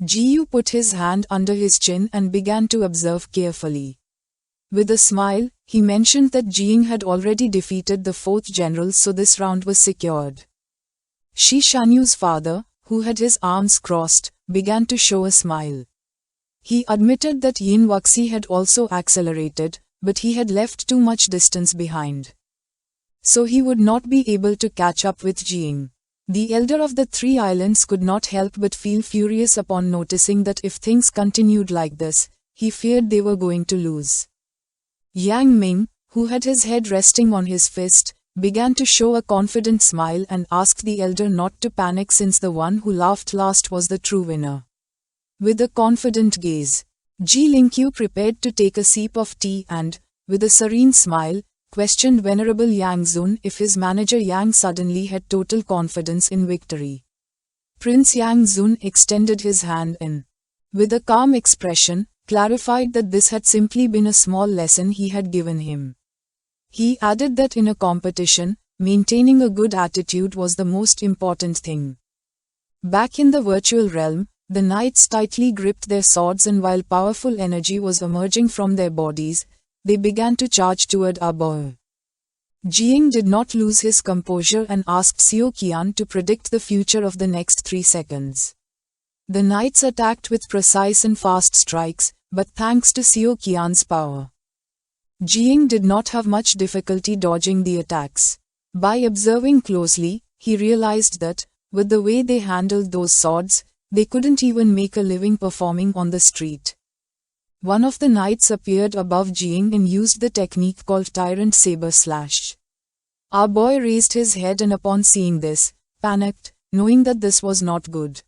Jiyu put his hand under his chin and began to observe carefully. With a smile, he mentioned that Jing had already defeated the fourth general, so this round was secured. Shi Shanyu's father, who had his arms crossed, began to show a smile. He admitted that Yin Wuxi had also accelerated, but he had left too much distance behind. So he would not be able to catch up with Jing. The elder of the three islands could not help but feel furious upon noticing that if things continued like this, he feared they were going to lose. Yang Ming, who had his head resting on his fist, began to show a confident smile and asked the elder not to panic since the one who laughed last was the true winner. With a confident gaze, Ji Lingqiu prepared to take a sip of tea and, with a serene smile, questioned Venerable Yang Zun if his manager Yang suddenly had total confidence in victory. Prince Yang Zun extended his hand and, with a calm expression, clarified that this had simply been a small lesson he had given him. He added that in a competition, maintaining a good attitude was the most important thing. Back in the virtual realm, the knights tightly gripped their swords, and while powerful energy was emerging from their bodies, they began to charge toward our boy. Jing did not lose his composure and asked Xiao Qian to predict the future of the next 3 seconds. The knights attacked with precise and fast strikes, but thanks to Xiao Qian's power, Jing did not have much difficulty dodging the attacks. By observing closely, he realized that, with the way they handled those swords, they couldn't even make a living performing on the street. One of the knights appeared above Jing and used the technique called Tyrant Saber Slash. Our boy raised his head and upon seeing this, panicked, knowing that this was not good.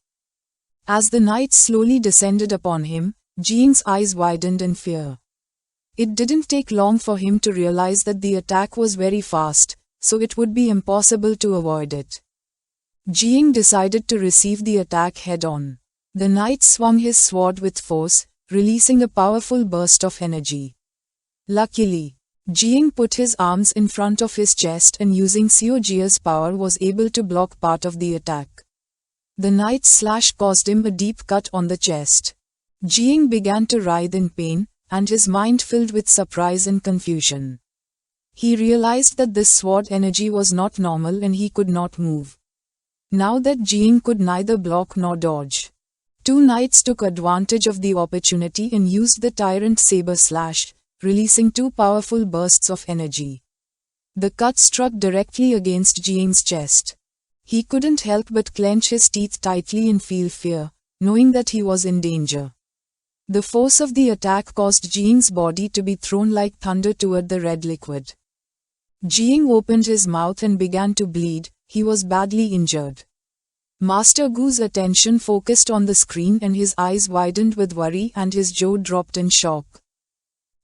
As the knight slowly descended upon him, Jing's eyes widened in fear. It didn't take long for him to realize that the attack was very fast, so it would be impossible to avoid it. Jing decided to receive the attack head-on. The knight swung his sword with force, releasing a powerful burst of energy. Luckily, Jing put his arms in front of his chest and using Xiao Jia's power was able to block part of the attack. The knight's slash caused him a deep cut on the chest. Jing began to writhe in pain, and his mind filled with surprise and confusion. He realized that this sword energy was not normal and he could not move. Now that Jing could neither block nor dodge, 2 knights took advantage of the opportunity and used the Tyrant Saber Slash, releasing 2 powerful bursts of energy. The cut struck directly against Jing's chest. He couldn't help but clench his teeth tightly and feel fear, knowing that he was in danger. The force of the attack caused Jing's body to be thrown like thunder toward the red liquid. Jing opened his mouth and began to bleed. He was badly injured. Master Gu's attention focused on the screen and his eyes widened with worry and his jaw dropped in shock.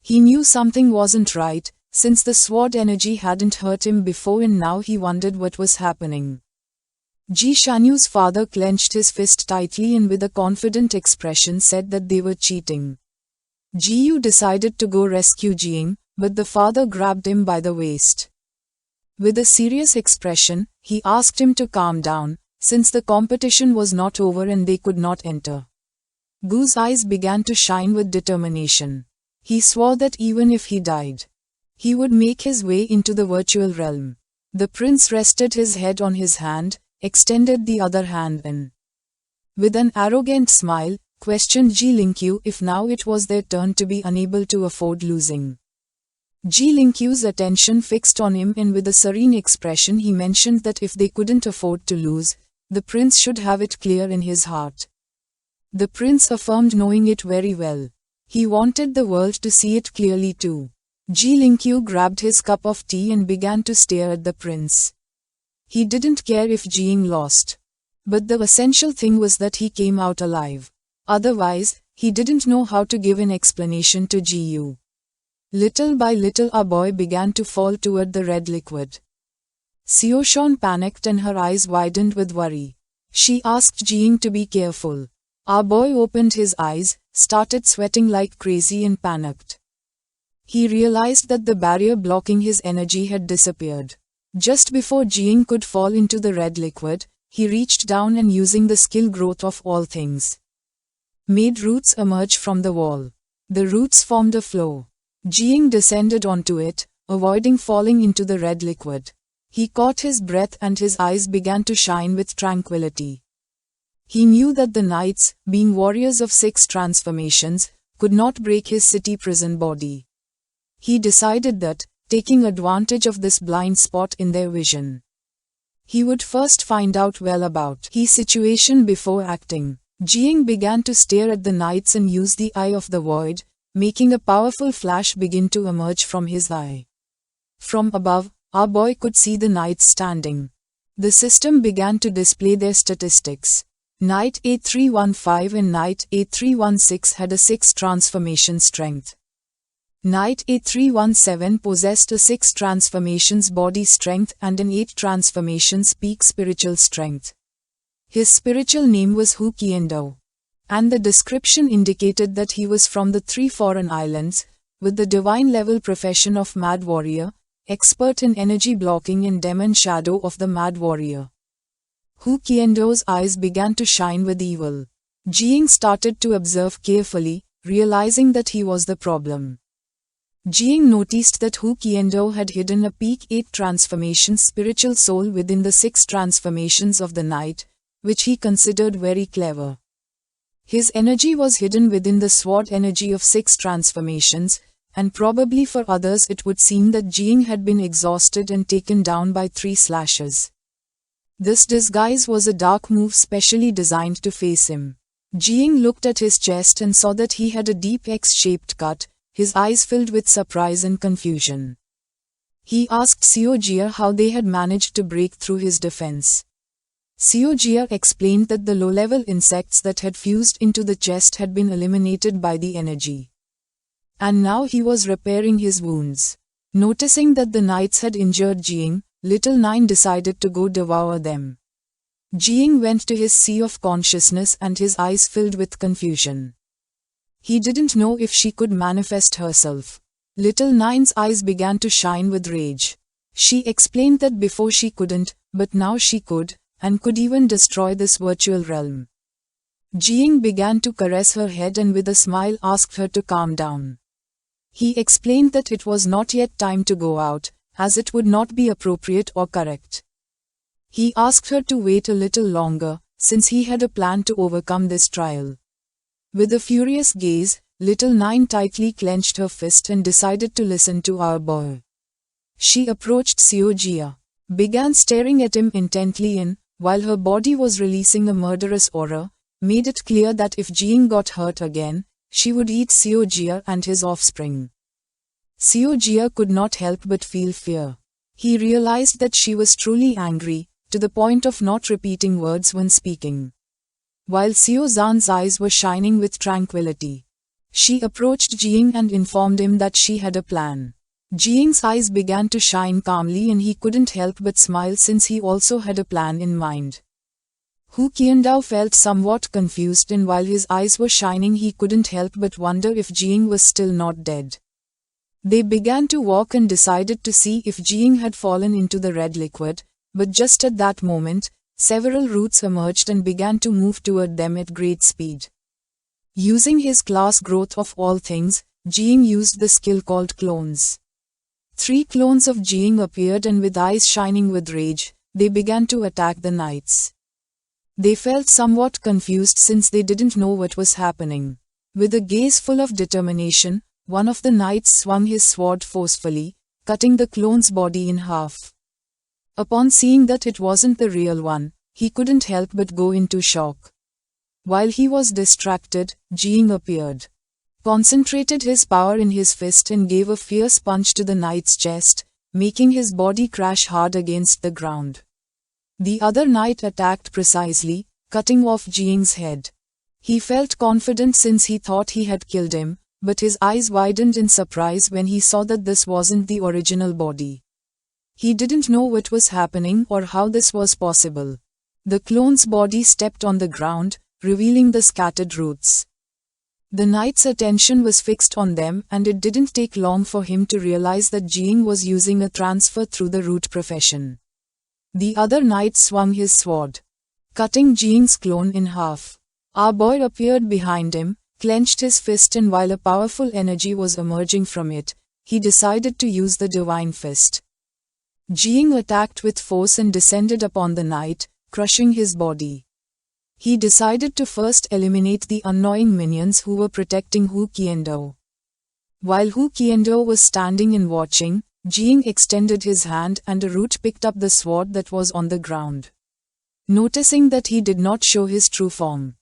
He knew something wasn't right, since the sword energy hadn't hurt him before and now he wondered what was happening. Ji Shanyu's father clenched his fist tightly and with a confident expression said that they were cheating. Jiyu decided to go rescue Jing, but the father grabbed him by the waist. With a serious expression, he asked him to calm down, since the competition was not over and they could not enter. Gu's eyes began to shine with determination. He swore that even if he died, he would make his way into the virtual realm. The prince rested his head on his hand, extended the other hand and, with an arrogant smile, questioned Ji Lingqiu if now it was their turn to be unable to afford losing. Ji Lingqiu's attention fixed on him and with a serene expression he mentioned that if they couldn't afford to lose, the prince should have it clear in his heart. The prince affirmed knowing it very well. He wanted the world to see it clearly too. Ji Lingqiu grabbed his cup of tea and began to stare at the prince. He didn't care if Jing lost. But the essential thing was that he came out alive. Otherwise, he didn't know how to give an explanation to Jiyu. Little by little our boy began to fall toward the red liquid. Xiaoshan panicked and her eyes widened with worry. She asked Jing to be careful. Our boy opened his eyes, started sweating like crazy and panicked. He realized that the barrier blocking his energy had disappeared. Just before Jing could fall into the red liquid, he reached down and using the skill growth of all things, made roots emerge from the wall. The roots formed a floor. Jing descended onto it, avoiding falling into the red liquid. He caught his breath and his eyes began to shine with tranquility. He knew that the knights, being warriors of 6 transformations, could not break his city prison body. He decided that, taking advantage of this blind spot in their vision, he would first find out well about his situation before acting. Jing began to stare at the knights and use the Eye of the Void, making a powerful flash begin to emerge from his eye. From above, our boy could see the knights standing. The system began to display their statistics. Knight 8315 and Knight 8316 had a 6 transformation strength. Knight 8317 possessed a 6 transformations body strength and an 8 transformations peak spiritual strength. His spiritual name was Hu Qiandao, and the description indicated that he was from the 3 foreign islands, with the divine level profession of Mad Warrior, expert in energy blocking and demon shadow of the Mad Warrior. Hu Qiandao's eyes began to shine with evil. Jing started to observe carefully, realizing that he was the problem. Jing noticed that Hu Qiandao had hidden a peak 8 transformation spiritual soul within the 6 transformations of the night, which he considered very clever. His energy was hidden within the sword energy of 6 transformations, and probably for others it would seem that Jing had been exhausted and taken down by 3 slashes. This disguise was a dark move specially designed to face him. Jing looked at his chest and saw that he had a deep X-shaped cut, his eyes filled with surprise and confusion. He asked Xiao Jia how they had managed to break through his defense. Xiao Jia explained that the low-level insects that had fused into the chest had been eliminated by the energy. And now he was repairing his wounds. Noticing that the knights had injured Jing, Little Nine decided to go devour them. Jing went to his sea of consciousness and his eyes filled with confusion. He didn't know if she could manifest herself. Little Nine's eyes began to shine with rage. She explained that before she couldn't, but now she could, and could even destroy this virtual realm. Jing began to caress her head and with a smile asked her to calm down. He explained that it was not yet time to go out, as it would not be appropriate or correct. He asked her to wait a little longer, since he had a plan to overcome this trial. With a furious gaze, Little Nine tightly clenched her fist and decided to listen to our boy. She approached Xiao Jia, began staring at him intently and, while her body was releasing a murderous aura, made it clear that if Jing got hurt again, she would eat Xiao Jia and his offspring. Xiao Jia could not help but feel fear. He realized that she was truly angry, to the point of not repeating words when speaking. While Xiao Zhan's eyes were shining with tranquility, she approached Jing and informed him that she had a plan. Jing's eyes began to shine calmly and he couldn't help but smile since he also had a plan in mind. Hu Qiandao felt somewhat confused and while his eyes were shining he couldn't help but wonder if Jing was still not dead. They began to walk and decided to see if Jing had fallen into the red liquid, but just at that moment, several roots emerged and began to move toward them at great speed. Using his class growth of all things, Jing used the skill called clones. 3 clones of Jing appeared and with eyes shining with rage, they began to attack the knights. They felt somewhat confused since they didn't know what was happening. With a gaze full of determination, one of the knights swung his sword forcefully, cutting the clone's body in half. Upon seeing that it wasn't the real one, he couldn't help but go into shock. While he was distracted, Jing appeared, concentrated his power in his fist and gave a fierce punch to the knight's chest, making his body crash hard against the ground. The other knight attacked precisely, cutting off Jing's head. He felt confident since he thought he had killed him, but his eyes widened in surprise when he saw that this wasn't the original body. He didn't know what was happening or how this was possible. The clone's body stepped on the ground, revealing the scattered roots. The knight's attention was fixed on them and it didn't take long for him to realize that Jing was using a transfer through the root profession. The other knight swung his sword, cutting Jing's clone in half. Our boy appeared behind him, clenched his fist, and while a powerful energy was emerging from it, he decided to use the divine fist. Jing attacked with force and descended upon the knight, crushing his body. He decided to first eliminate the annoying minions who were protecting Hu Qiandao. While Hu Qiandao was standing and watching, Jing extended his hand and a root picked up the sword that was on the ground. Noticing that he did not show his true form,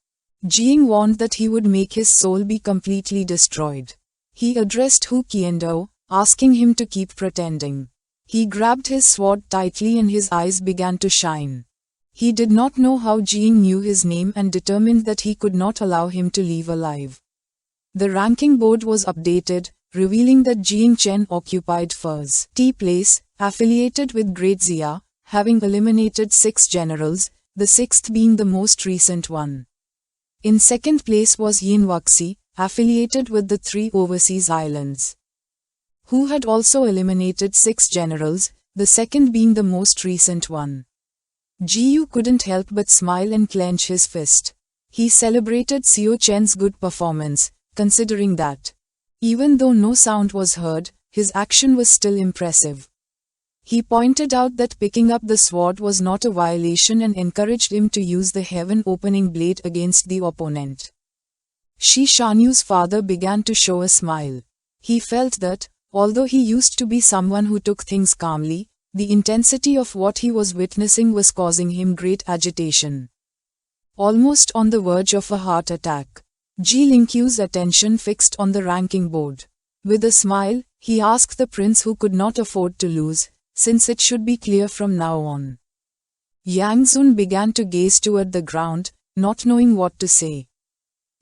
Jing warned that he would make his soul be completely destroyed. He addressed Hu Qiandao, asking him to keep pretending. He grabbed his sword tightly and his eyes began to shine. He did not know how Jing knew his name and determined that he could not allow him to leave alive. The ranking board was updated, revealing that Jing Chen occupied first place, affiliated with Great Xia, having eliminated 6 generals, the 6th being the most recent one. In second place was Yin Wuxi, affiliated with the 3 overseas islands, who had also eliminated 6 generals, the second being the most recent one. Jiu couldn't help but smile and clench his fist. He celebrated Xiao Chen's good performance, considering that, even though no sound was heard, his action was still impressive. He pointed out that picking up the sword was not a violation and encouraged him to use the heaven-opening blade against the opponent. Shi Shanyu's father began to show a smile. He felt that, although he used to be someone who took things calmly, the intensity of what he was witnessing was causing him great agitation. Almost on the verge of a heart attack, Ji Lingqiu's attention fixed on the ranking board. With a smile, he asked the prince who could not afford to lose, since it should be clear from now on. Yang Zun began to gaze toward the ground, not knowing what to say.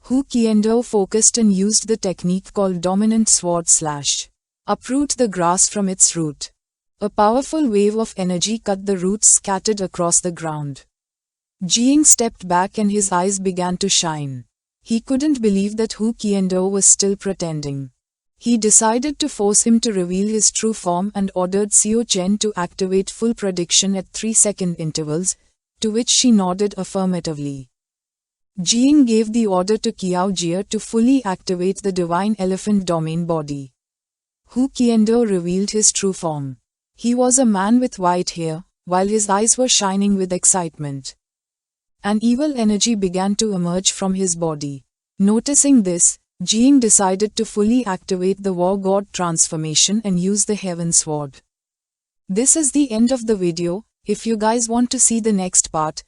Hu Qiandao focused and used the technique called dominant sword slash. Uproot the grass from its root. A powerful wave of energy cut the roots scattered across the ground. Jing stepped back and his eyes began to shine. He couldn't believe that Hu Qiandao was still pretending. He decided to force him to reveal his true form and ordered Xiao Chen to activate full prediction at 3-second intervals, to which she nodded affirmatively. Jing gave the order to Qiao Jie to fully activate the divine elephant domain body. Hu Qiandao revealed his true form. He was a man with white hair, while his eyes were shining with excitement. An evil energy began to emerge from his body. Noticing this, Jing decided to fully activate the war god transformation and use the heaven sword. This is the end of the video. If you guys want to see the next part,